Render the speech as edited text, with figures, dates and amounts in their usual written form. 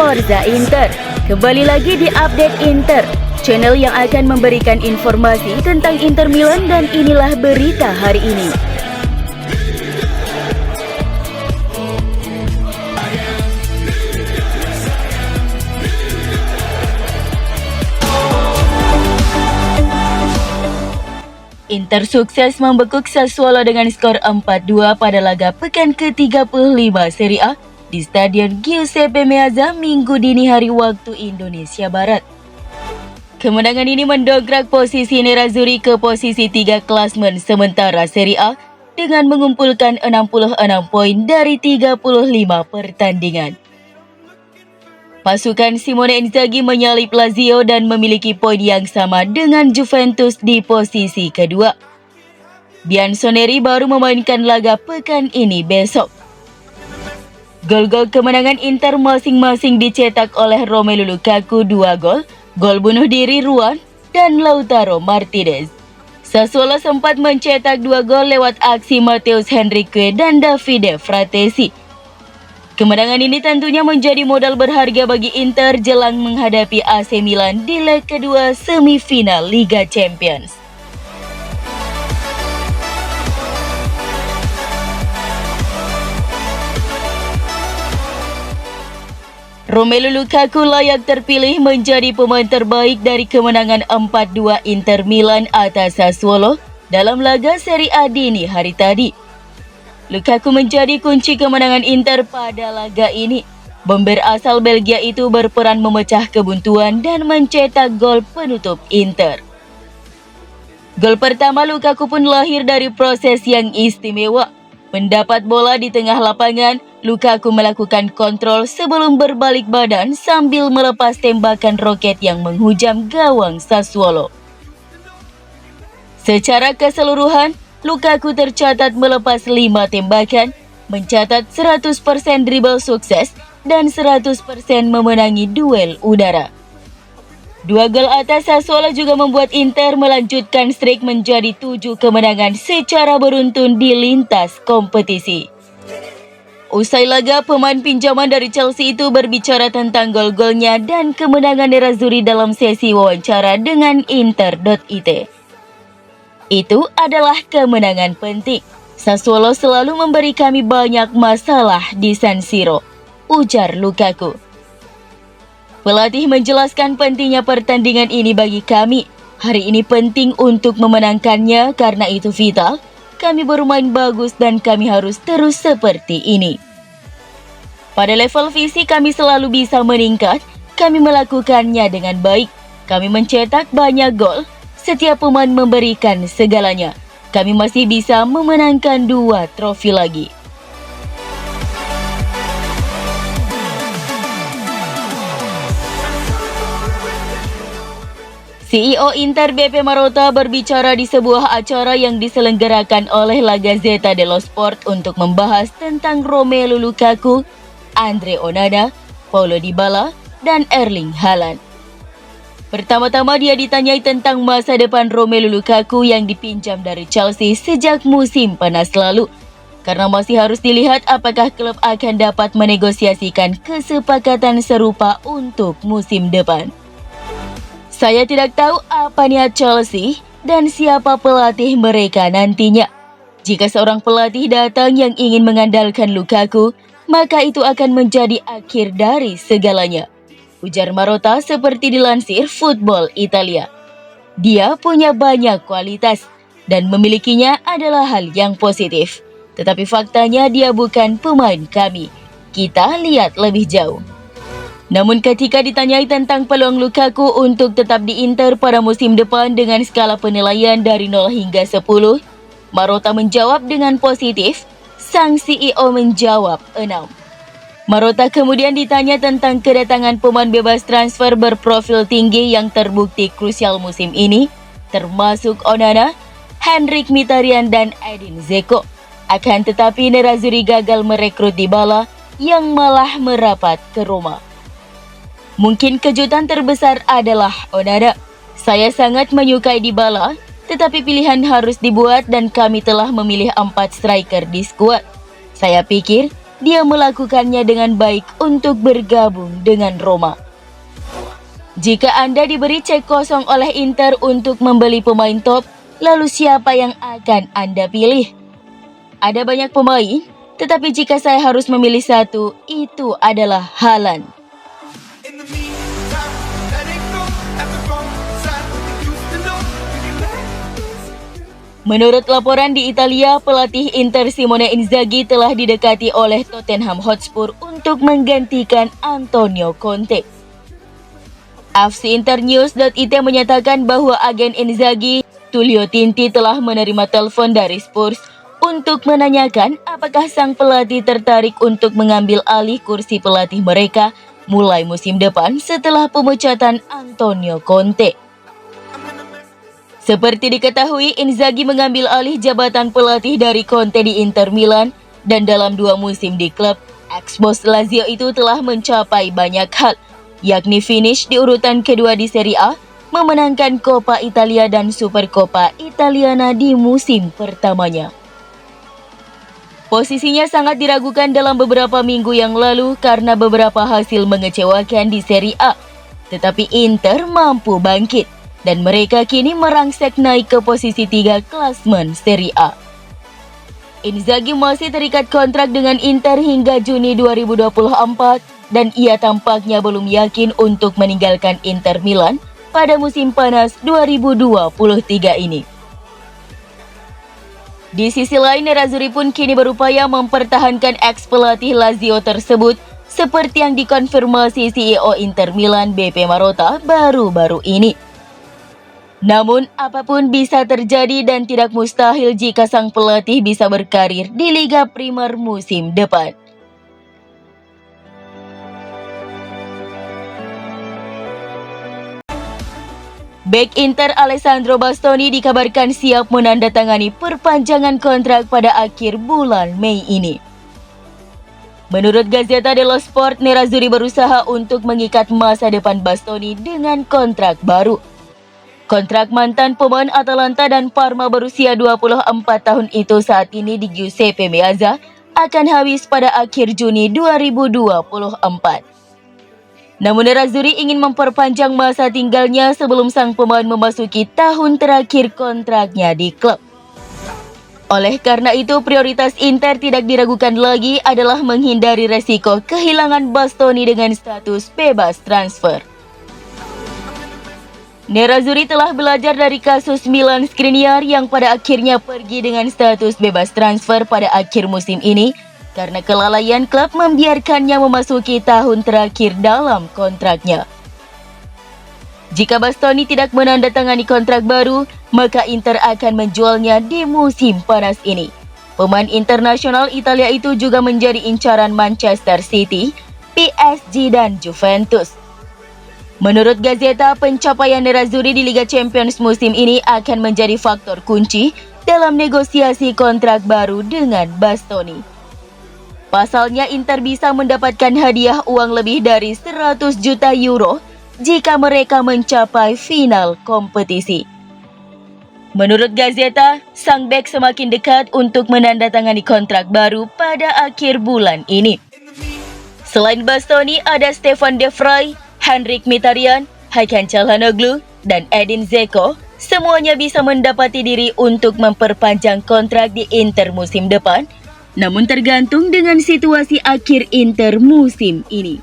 Forza Inter. Kembali lagi di Update Inter, channel yang akan memberikan informasi tentang Inter Milan, dan inilah berita hari ini. Inter sukses membekuk Sassuolo dengan skor 4-2 pada laga pekan ke-35 Serie A di Stadion Giuseppe Meazza Minggu dini hari waktu Indonesia Barat. Kemenangan ini mendongkrak posisi Nerazzurri ke posisi 3 klasmen sementara Serie A dengan mengumpulkan 66 poin dari 35 pertandingan. Pasukan Simone Inzaghi menyalip Lazio dan memiliki poin yang sama dengan Juventus di posisi kedua. Bianconeri baru memainkan laga pekan ini besok. Gol-gol kemenangan Inter masing-masing dicetak oleh Romelu Lukaku 2 gol, gol bunuh diri Ruan, dan Lautaro Martinez. Sassuolo sempat mencetak 2 gol lewat aksi Matheus Henrique dan Davide Fratesi. Kemenangan ini tentunya menjadi modal berharga bagi Inter jelang menghadapi AC Milan di leg kedua semifinal Liga Champions. Romelu Lukaku layak terpilih menjadi pemain terbaik dari kemenangan 4-2 Inter Milan atas Sassuolo dalam laga Serie A dini hari tadi. Lukaku menjadi kunci kemenangan Inter pada laga ini. Bomber asal Belgia itu berperan memecah kebuntuan dan mencetak gol penutup Inter. Gol pertama Lukaku pun lahir dari proses yang istimewa. Mendapat bola di tengah lapangan, Lukaku melakukan kontrol sebelum berbalik badan sambil melepas tembakan roket yang menghujam gawang Sassuolo. Secara keseluruhan, Lukaku tercatat melepas 5 tembakan, mencatat 100% dribble sukses, dan 100% memenangi duel udara. 2 gol atas Sassuolo juga membuat Inter melanjutkan streak menjadi 7 kemenangan secara beruntun di lintas kompetisi. Usai laga, pemain pinjaman dari Chelsea itu berbicara tentang gol-golnya dan kemenangan Nerazzurri dalam sesi wawancara dengan Inter.it. Itu adalah kemenangan penting. Sassuolo selalu memberi kami banyak masalah di San Siro, ujar Lukaku. Pelatih menjelaskan pentingnya pertandingan ini bagi kami. Hari ini penting untuk memenangkannya karena itu vital. Kami bermain bagus dan kami harus terus seperti ini. Pada level fisik kami selalu bisa meningkat. Kami melakukannya dengan baik. Kami mencetak banyak gol. Setiap pemain memberikan segalanya. Kami masih bisa memenangkan 2 trofi lagi. CEO Inter BP Marotta berbicara di sebuah acara yang diselenggarakan oleh La Gazzetta dello Sport untuk membahas tentang Romelu Lukaku, Andre Onana, Paulo Dybala, dan Erling Haaland. Pertama-tama dia ditanyai tentang masa depan Romelu Lukaku yang dipinjam dari Chelsea sejak musim panas lalu. Karena masih harus dilihat apakah klub akan dapat menegosiasikan kesepakatan serupa untuk musim depan. Saya tidak tahu apa niat Chelsea dan siapa pelatih mereka nantinya. Jika seorang pelatih datang yang ingin mengandalkan Lukaku, maka itu akan menjadi akhir dari segalanya, ujar Marotta seperti dilansir Football Italia. Dia punya banyak kualitas dan memilikinya adalah hal yang positif. Tetapi faktanya dia bukan pemain kami. Kita lihat lebih jauh. Namun ketika ditanyai tentang peluang Lukaku untuk tetap di Inter pada musim depan dengan skala penilaian dari 0 hingga 10, Marotta menjawab dengan positif, sang CEO menjawab 6. Marotta kemudian ditanya tentang kedatangan pemain bebas transfer berprofil tinggi yang terbukti krusial musim ini, termasuk Onana, Henrik Mkhitaryan, dan Edin Dzeko. Akan tetapi Nerazzurri gagal merekrut Dybala yang malah merapat ke Roma. Mungkin kejutan terbesar adalah Onana. Saya sangat menyukai Dybala, tetapi pilihan harus dibuat dan kami telah memilih 4 striker di skuad. Saya pikir dia melakukannya dengan baik untuk bergabung dengan Roma. Jika Anda diberi cek kosong oleh Inter untuk membeli pemain top, lalu siapa yang akan Anda pilih? Ada banyak pemain, tetapi jika saya harus memilih satu, itu adalah Haaland. Menurut laporan di Italia, pelatih Inter Simone Inzaghi telah didekati oleh Tottenham Hotspur untuk menggantikan Antonio Conte. FCInternews.it menyatakan bahwa agen Inzaghi, Tullio Tinti, telah menerima telepon dari Spurs untuk menanyakan apakah sang pelatih tertarik untuk mengambil alih kursi pelatih mereka mulai musim depan setelah pemecatan Antonio Conte. Seperti diketahui, Inzaghi mengambil alih jabatan pelatih dari Conte di Inter Milan dan dalam 2 musim di klub, ex-bos Lazio itu telah mencapai banyak hal, yakni finish di urutan kedua di Serie A, memenangkan Coppa Italia dan Supercoppa Italiana di musim pertamanya. Posisinya sangat diragukan dalam beberapa minggu yang lalu karena beberapa hasil mengecewakan di Serie A, tetapi Inter mampu bangkit dan mereka kini merangsek naik ke posisi 3 klasmen Serie A. Inzaghi masih terikat kontrak dengan Inter hingga Juni 2024 dan ia tampaknya belum yakin untuk meninggalkan Inter Milan pada musim panas 2023 ini. Di sisi lain, Nerazzurri pun kini berupaya mempertahankan ex-pelatih Lazio tersebut seperti yang dikonfirmasi CEO Inter Milan BP Marotta baru-baru ini. Namun, apapun bisa terjadi dan tidak mustahil jika sang pelatih bisa berkarir di Liga Primer musim depan. Bek Inter Alessandro Bastoni dikabarkan siap menandatangani perpanjangan kontrak pada akhir bulan Mei ini. Menurut Gazzetta dello Sport, Nerazzurri berusaha untuk mengikat masa depan Bastoni dengan kontrak baru. Kontrak mantan pemain Atalanta dan Parma berusia 24 tahun itu saat ini di Giuseppe Meazza akan habis pada akhir Juni 2024. Namun Nerazzurri ingin memperpanjang masa tinggalnya sebelum sang pemain memasuki tahun terakhir kontraknya di klub. Oleh karena itu, prioritas Inter tidak diragukan lagi adalah menghindari resiko kehilangan Bastoni dengan status bebas transfer. Nerazzurri telah belajar dari kasus Milan Skriniar yang pada akhirnya pergi dengan status bebas transfer pada akhir musim ini karena kelalaian klub membiarkannya memasuki tahun terakhir dalam kontraknya. Jika Bastoni tidak menandatangani kontrak baru, maka Inter akan menjualnya di musim panas ini. Pemain internasional Italia itu juga menjadi incaran Manchester City, PSG, dan Juventus. Menurut Gazzetta, pencapaian Nerazzurri di Liga Champions musim ini akan menjadi faktor kunci dalam negosiasi kontrak baru dengan Bastoni. Pasalnya, Inter bisa mendapatkan hadiah uang lebih dari 100 juta euro jika mereka mencapai final kompetisi. Menurut Gazzetta, sang bek semakin dekat untuk menandatangani kontrak baru pada akhir bulan ini. Selain Bastoni, ada Stefan De Vrij, Henrikh Mkhitaryan, Hakan Çalhanoğlu, dan Edin Dzeko, semuanya bisa mendapati diri untuk memperpanjang kontrak di Inter musim depan, namun tergantung dengan situasi akhir Inter musim ini.